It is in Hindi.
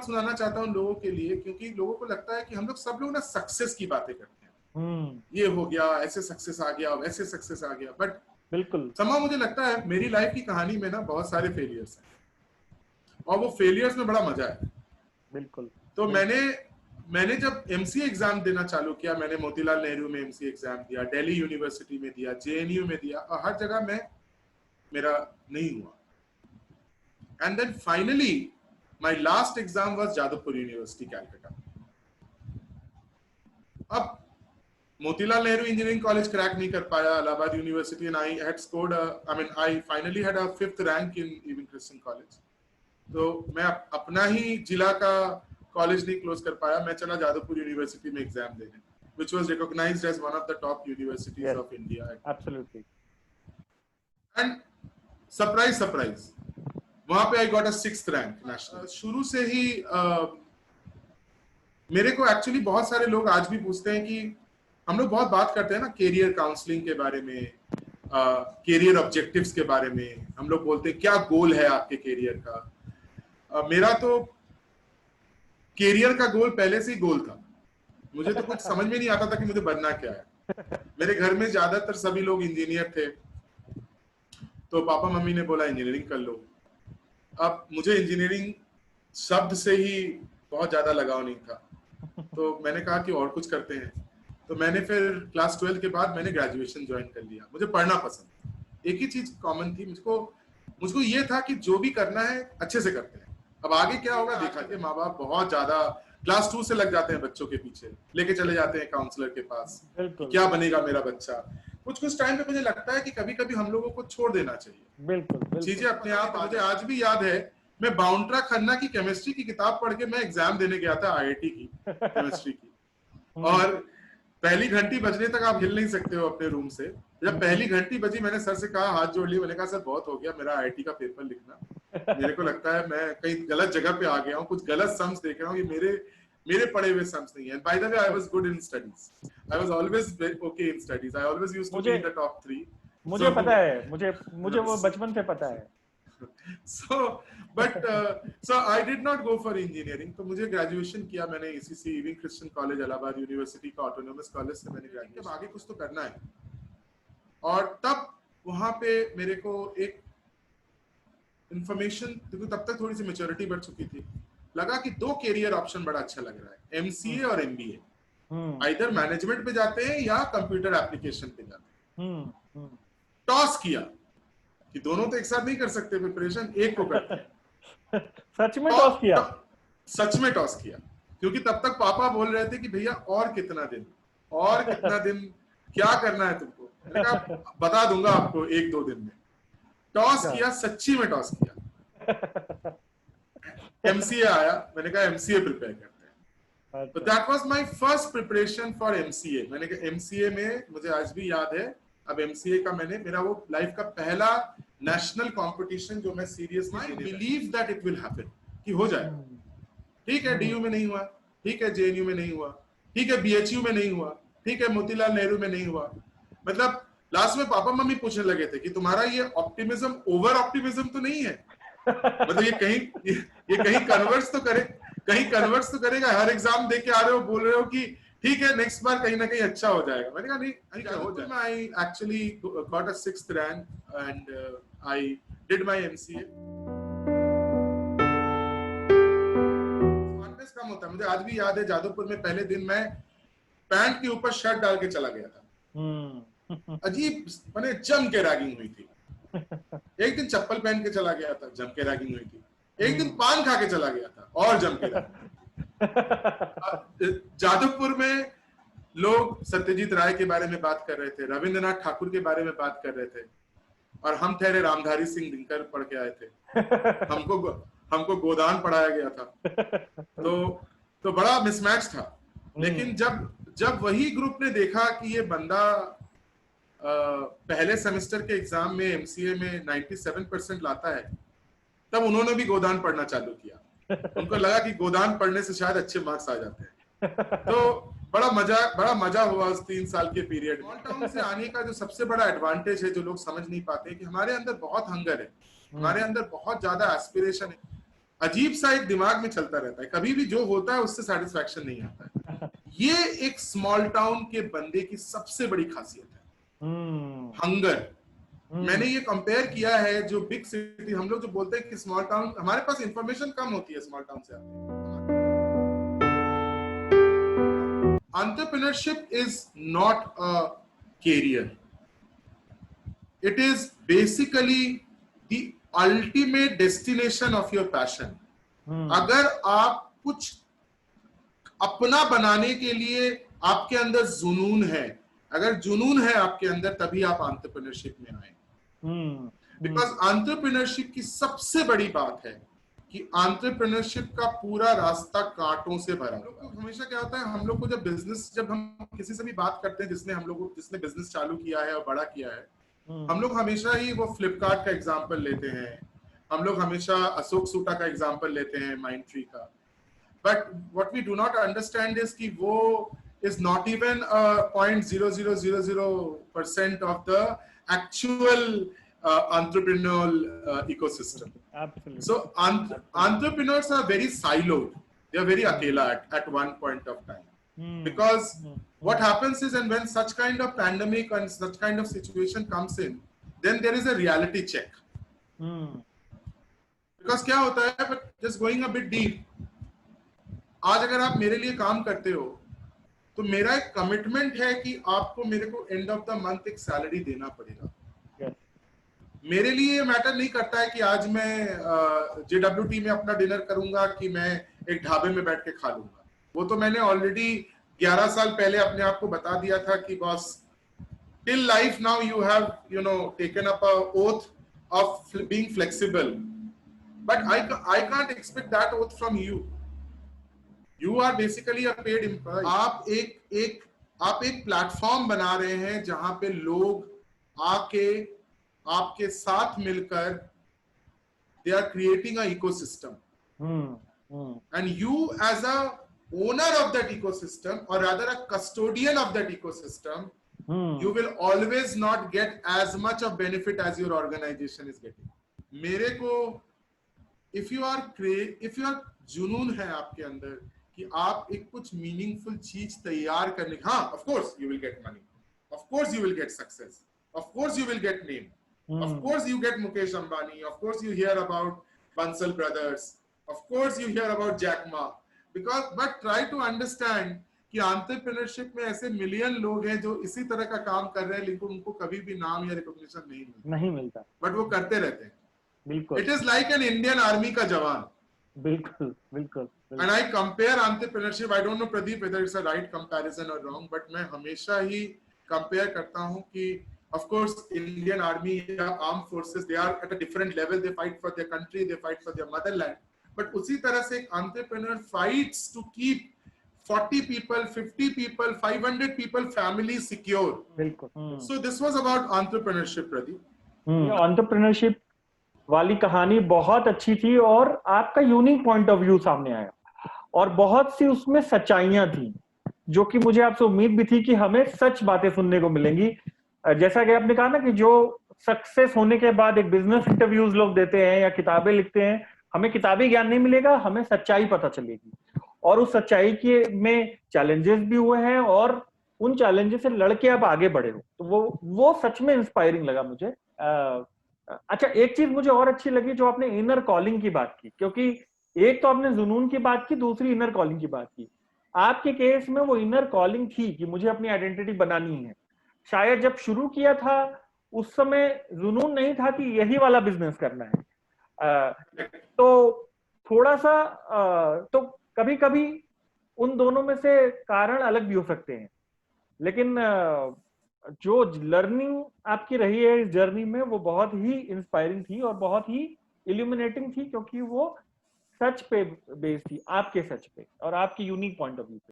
बात सुनाना चाहता हूँ लोगों के लिए, क्योंकि लोगों को लगता है कि हम लोग सब लोग ना सक्सेस की बातें करते हैं, ये हो गया, ऐसे सक्सेस आ गया, वैसे सक्सेस आ गया, बट बिल्कुल समा मुझे लगता है मेरी लाइफ की कहानी में ना बहुत सारे फेलियर्स हैं, और वो फेलियर्स में बड़ा मजा है। बिल्कुल। तो मैंने जब एमसीए एग्जाम देना चालू किया, मैंने मोतीलाल नेहरू में एमसीए एग्जाम दिया, दिल्ली यूनिवर्सिटी में दिया, जेएनयू में दिया, और हर जगह में मेरा नहीं हुआ। And then finally my last exam was Jadavpur university Calcutta. अब Motilal Nehru engineering college crack नहीं कर पाया, Allahabad university, and I had scored I finally had a 5th rank in Ewing Christian college. तो मैं अपना ही जिला का कॉलेज नहीं क्लोज कर पाया, मैं चला जादवपुर यूनिवर्सिटी में एग्जाम देने, which was recognized as one of the top universities yes, of India. Absolutely. And surprise, वहां पे I got a 6th rank national. शुरू से ही मेरे को एक्चुअली बहुत सारे लोग आज भी पूछते हैं कि हम लोग बहुत बात करते हैं ना कैरियर काउंसलिंग के बारे में, कैरियर ऑब्जेक्टिव्स के बारे में, हम लोग बोलते हैं क्या गोल है आपके कैरियर का। मेरा तो कैरियर का गोल पहले से ही गोल था, मुझे तो कुछ समझ में नहीं आता था कि मुझे बनना क्या है। मेरे घर में ज्यादातर सभी लोग इंजीनियर थे, तो पापा मम्मी ने बोला इंजीनियरिंग कर लो। अब मुझे इंजीनियरिंग शब्द से ही बहुत ज्यादा लगाव नहीं था, तो मैंने कहा कि और कुछ करते हैं। तो मैंने फिर क्लास 12 के बाद मैंने ग्रेजुएशन ज्वाइन कर लिया। मुझे पढ़ना पसंद था, एक ही चीज कॉमन थी, मुझको ये था कि जो भी करना है अच्छे से करते हैं, अब आगे क्या होगा देखा। के माँ बाप बहुत ज्यादा क्लास 2 से लग जाते हैं बच्चों के पीछे, लेके चले जाते हैं काउंसलर के पास, क्या बनेगा मेरा बच्चा। कुछ टाइम पे मुझे लगता है कि कभी कभी हम लोगों को छोड़ देना चाहिए, बिल्कुल चीजें अपने आप। मुझे आज भी याद है, मैं बाउंड्रा खन्ना की केमिस्ट्री की किताब पढ़ के मैं एग्जाम देने गया था आईआईटी की केमिस्ट्री की, और पहली घंटी बजने तक आप हिल नहीं सकते हो अपने रूम से। जब पहली घंटी बजी, मैंने सर से कहा, हाथ जोड़ लिया, मैंने कहा सर बहुत हो गया, मेरा आईआईटी का पेपर लिखना, मेरे को लगता है मैं कहीं गलत जगह पे आ गया हूँ, कुछ गलत सम्स देख रहा हूँ, ये मेरे पढ़े हुए सम्स नहीं है। By the way I was good in studies, I was always okay in studies, I always used to be in the top 3। मुझे पता है, मुझे वो बचपन से पता है। So I did not go for engineering, तो मुझे ग्रेजुएशन किया मैंने ECC Ewing Christian college Allahabad university का ऑटोनोमस कॉलेज से मैंने ग्रेजुएशन। आगे कुछ तो करना है, और तब वहां पे मेरे को एक इंफॉर्मेशन, क्योंकि तब तक थोड़ी सी मैच्योरिटी बढ़ चुकी थी, लगा कि 2 कैरियर ऑप्शन बड़ा अच्छा लग रहा है, एमसीए और एमबीए। आइदर मैनेजमेंट पे जाते हैं या कंप्यूटर एप्लीकेशन पे जाते हैं। टॉस किया कि दोनों तो एक साथ नहीं कर सकते प्रिपरेशन, एक को करते हैं। सच में टॉस किया? सच में टॉस किया, क्योंकि तब तक पापा बोल रहे थे कि भैया और कितना दिन क्या करना है तुमको। मैंने कहा बता दूंगा आपको 1-2 दिन में। टॉस किया, सच्ची में टॉस किया। एमसीए आया, मैंने कहा एमसीए प्रिपेयर करते हैं। तो that was my first preparation for MCA. मैंने कहा एमसीए में, मुझे आज भी याद है, अब एमसीए का मेरा वो लाइफ का पहला नेशनल कंपटीशन जो मैं seriously believe that it will happen, कि हो जाएगा। ठीक है, डीयू में नहीं हुआ, ठीक है जेएनयू में नहीं हुआ, ठीक है बीएचयू में नहीं हुआ, ठीक है मोतीलाल नेहरू में नहीं हुआ। मतलब लास्ट में पापा मम्मी पूछने लगे थे कि तुम्हारा ये ऑप्टिमिज्म ओवर ऑप्टिमिज्म तो नहीं है, मतलब ये कहीं कन्वर्ट्स तो करेगा। हर एग्जाम दे के आ रहे हो, बोल रहे हो कि ठीक है नेक्स्ट बार कहीं ना कहीं अच्छा हो जाएगा। मैंने कहा नहीं हो जाएगा। I actually got a 6th rank and I did my MCA. Confidence कम होता है। मुझे आज भी याद है, जादवपुर में पहले दिन मैं पैंट के ऊपर शर्ट डाल के चला गया था। अजीब, मैंने जम के रैगिंग हुई थी। एक दिन चप्पल पहन के चला गया था, जम के रैगिंग हुई थी। एक दिन पान खा के चला गया था, और जम के रैगिंग। जादवपुर में लोग सत्यजीत राय के बारे में बात कर रहे थे, रविंद्रनाथ ठाकुर के बारे में बात कर रहे थे, और हम ठहरे रामधारी सिंह दिनकर पढ़ के आए थे। हमको गोदान पढ़ाया गया था। तो बड़ा मिसमैच था। लेकिन जब वही ग्रुप ने देखा कि ये बंदा पहले सेमेस्टर के एग्जाम में एमसीए में 97% लाता है, तब उन्होंने भी गोदान पढ़ना चालू किया। उनको लगा कि गोदान पढ़ने से शायद अच्छे मार्क्स आ जाते हैं। तो बड़ा मजा हुआ उस 3 साल के पीरियड में। स्मॉल टाउन से आने का जो सबसे बड़ा एडवांटेज है, जो लोग समझ नहीं पाते, कि हमारे अंदर बहुत हंगर है, हमारे अंदर बहुत ज्यादा एस्पिरेशन है। अजीब सा एक दिमाग में चलता रहता है, कभी भी जो होता है उससे सेटिस्फैक्शन नहीं आता है। ये एक स्मॉल टाउन के बंदे की सबसे बड़ी खासियत है, हंगर। मैंने ये कंपेयर किया है, जो बिग सिटी हम लोग जो बोलते हैं कि स्मॉल टाउन, हमारे पास इंफॉर्मेशन कम होती है स्मॉल टाउन से आती है। Entrepreneurship is not a career. It is basically the ultimate destination of your passion. अगर आप कुछ अपना बनाने के लिए आपके अंदर जुनून है, अगर जुनून है आपके अंदर, तभी आप एंटरप्रेन्योरशिप में आए। बिकॉज एंटरप्रेन्योरशिप की सबसे बड़ी बात है कि एंटरप्रेन्योरशिप का पूरा रास्ता कांटों से भरा। हम लोग को हमेशा क्या होता है, हम लोग को जब हम किसी से भी बात करते हैं जिसने बिजनेस चालू किया है और बड़ा किया है, हम लोग हमेशा ही वो फ्लिपकार्ट का एग्जांपल लेते हैं, हम लोग हमेशा अशोक सूटा का एग्जांपल लेते हैं, माइंडट्री का। But what we do not understand is कि वो is not even 0.0000% of the actual entrepreneurial ecosystem. Absolutely. So entrepreneurs are very siloed. They are very akela at one point of time. Because what happens is, and when such kind of pandemic and such kind of situation comes in, then there is a reality check. Because क्या होता है, but just going a bit deep, आज अगर आप मेरे लिए काम करते हो तो मेरा एक कमिटमेंट है कि आपको मेरे को एंड ऑफ द मंथ एक सैलरी देना पड़ेगा। मेरे लिए ये मैटर नहीं करता है कि आज मैं JWT में अपना डिनर करूंगा कि मैं एक ढाबे में बैठ के खा लूंगा। वो तो मैंने ऑलरेडी 11 साल पहले अपने आप को बता दिया था कि boss, till life now you have taken up a oath of being flexible, but I can't expect that oath from you. You are basically a paid employee. आप एक प्लेटफॉर्म बना रहे हैं जहां पे लोग आके आपके साथ मिलकर they are creating a ecosystem. And you as a owner of that ecosystem, or rather a custodian of that ecosystem, you will always not get as much of benefit as your organization is getting. मेरे को if you are जुनून है आपके अंदर कि आप एक कुछ मीनिंगफुल चीज तैयार करने, हाँ, of course you will get money, of course you will get success, of course you will get name, of course you get Mukesh Ambani, of course you hear about Bansal Brothers, of course you hear about Jack Ma, but try to understand कि एंटरप्रेन्योरशिप में ऐसे मिलियन लोग हैं जो इसी तरह का काम कर रहे हैं, लेकिन उनको कभी भी नाम या रिकॉग्निशन नहीं मिलता, बट वो करते रहते हैं। बिल्कुल, it is like an Indian army का जवान। बिल्कुल बिल्कुल। And I compare entrepreneurship, I don't know Pradeep whether it's a right comparison or wrong, but मैं हमेशा ही compare करता हूँ कि of course Indian Army या armed forces, they are at a different level, they fight for their country, they fight for their motherland, but उसी तरह से एक entrepreneur fights to keep 40 people, 50 people, 500 people family secure. बिल्कुल। So this was about entrepreneurship, Pradeep. Entrepreneurship वाली कहानी बहुत अच्छी थी और आपका यूनिक पॉइंट ऑफ व्यू सामने आया और बहुत सी उसमें सच्चाइयां थी जो कि मुझे आपसे उम्मीद भी थी कि हमें सच बातें सुनने को मिलेंगी। जैसा कि आपने कहा ना कि जो सक्सेस होने के बाद एक बिजनेस इंटरव्यूज लोग देते हैं या किताबें लिखते हैं, हमें किताबी ज्ञान नहीं मिलेगा, हमें सच्चाई पता चलेगी और उस सच्चाई के में चैलेंजेस भी हुए हैं और उन चैलेंजेस से लड़के आप आगे बढ़े हो, तो वो सच में इंस्पायरिंग लगा मुझे। अच्छा, एक चीज मुझे और अच्छी लगी जो आपने इनर कॉलिंग की बात की, क्योंकि एक तो आपने जुनून की बात की, दूसरी इनर कॉलिंग की बात की। आपके केस में वो इनर कॉलिंग थी कि मुझे अपनी आइडेंटिटी बनानी है। शायद जब शुरू किया था उस समय जुनून नहीं था कि यही वाला बिजनेस करना है। तो थोड़ा सा तो कभी कभी उन दोनों में से कारण अलग भी हो सकते हैं, लेकिन जो लर्निंग आपकी रही है इस जर्नी में वो बहुत ही इंस्पायरिंग थी और बहुत ही इल्यूमिनेटिंग थी, क्योंकि वो सच पे बेस्ड थी, आपके सच पे और आपकी यूनिक पॉइंट ऑफ व्यू पे।